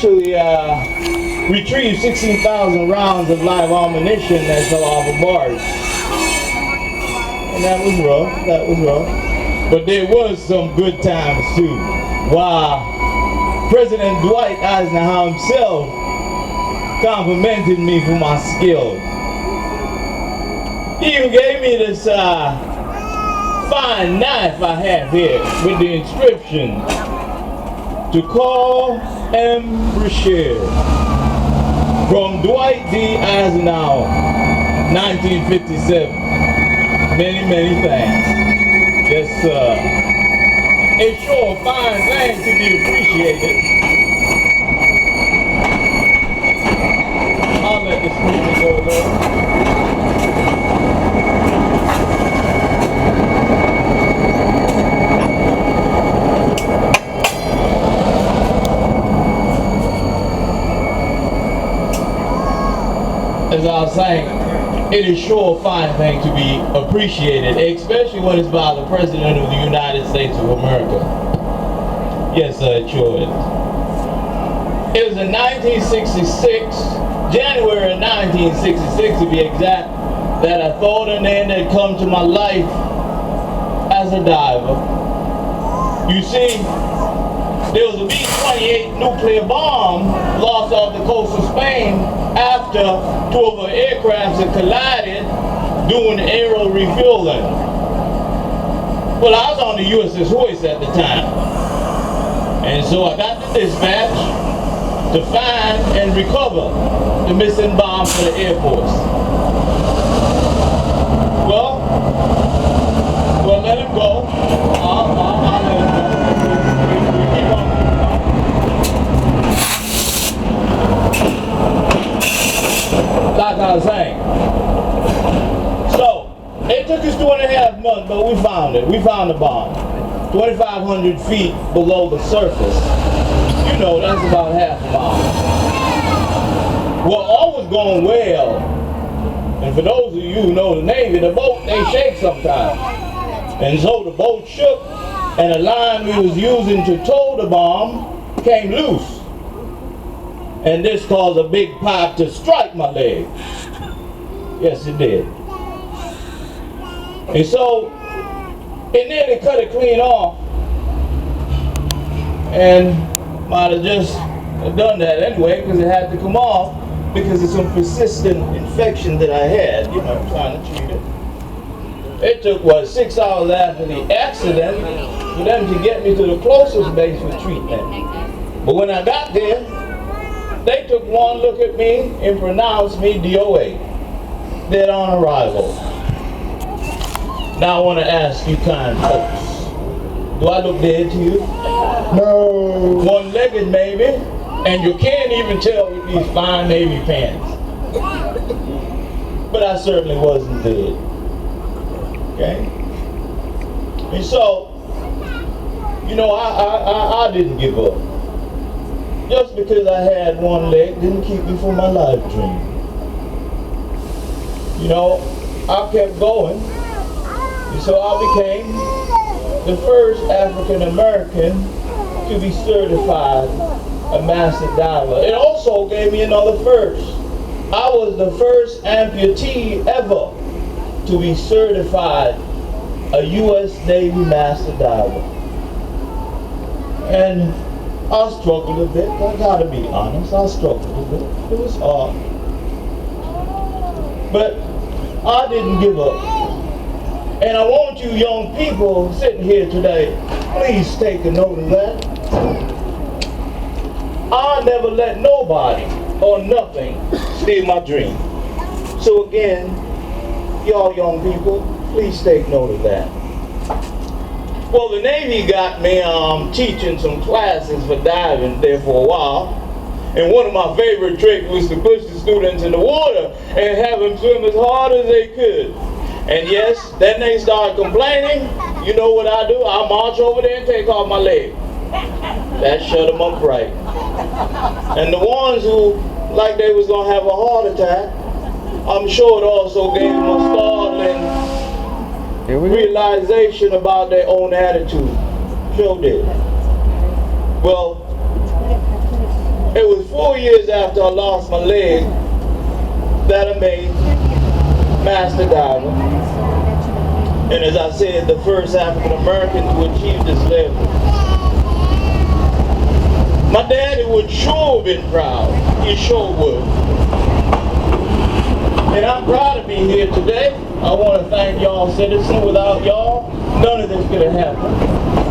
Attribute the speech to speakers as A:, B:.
A: actually retrieved 16,000 rounds of live ammunition that fell off a barge. And that was rough, that was rough. But there was some good times too. Wow. President Dwight Eisenhower himself complimented me for my skill. He even gave me this fine knife I have here with the inscription, "To Carl M. Brashear, from Dwight D. Eisenhower, 1957. Many, many thanks." Yes, sir. It's sure a fine thing to be appreciated. I'll let this movie go there. As I was saying, it is sure a fine thing to be appreciated, especially when it's by the President of the United States of America. Yes, sir, it sure is. It was in 1966, January of 1966 to be exact, that a thought and end had come to my life as a diver. You see, there was a B-28 nuclear bomb lost off the coast of Spain after two of our aircrafts had collided doing aero refueling. Well, I was on the USS Hoist at the time. And so I got the dispatch to find and recover the missing bomb for the Air Force. Well, let him go. I'll let him go. Like I was saying. So, it took us 2.5 months, but we found it. We found the bomb. 2,500 feet below the surface. You know, that's about half a mile. Well, all was going well. And for those of you who know the Navy, the boat, they shake sometimes. And so the boat shook, and the line we was using to tow the bomb came loose. And this caused a big pipe to strike my leg. Yes, it did. And so, it nearly cut it clean off. And might have just done that anyway, because it had to come off because of some persistent infection that I had, you know, trying to treat it. It took, what, 6 hours after the accident for them to get me to the closest base for treatment. But when I got there, they took one look at me and pronounced me DOA, dead on arrival. Now I want to ask you kind folks, do I look dead to you? No. One-legged maybe, and you can't even tell with these fine Navy pants. But I certainly wasn't dead. Okay? And so, you know, I didn't give up. Just because I had one leg didn't keep me from my life dream. You know, I kept going. And so I became the first African American to be certified a master diver. It also gave me another first. I was the first amputee ever to be certified a U.S. Navy master diver. And I struggled a bit. I gotta be honest, I struggled a bit. It was hard. But I didn't give up. And I want you young people sitting here today, please take a note of that. I never let nobody or nothing steal my dream. So again, y'all young people, please take note of that. Well, the Navy got me teaching some classes for diving there for a while. And one of my favorite tricks was to push the students in the water and have them swim as hard as they could. And yes, then they start complaining. You know what I do? I march over there and take off my leg. That shut them up right. And the ones who, like they was gonna have a heart attack, I'm sure it also gave them a startling realization about their own attitude. Sure did. Well, It was 4 years after I lost my leg that I made Master Diver. And as I said, the first African American to achieve this level. My daddy would sure have been proud. He sure would. And I'm proud to be here today. I want to thank y'all citizens. Without y'all, none of this could have happened.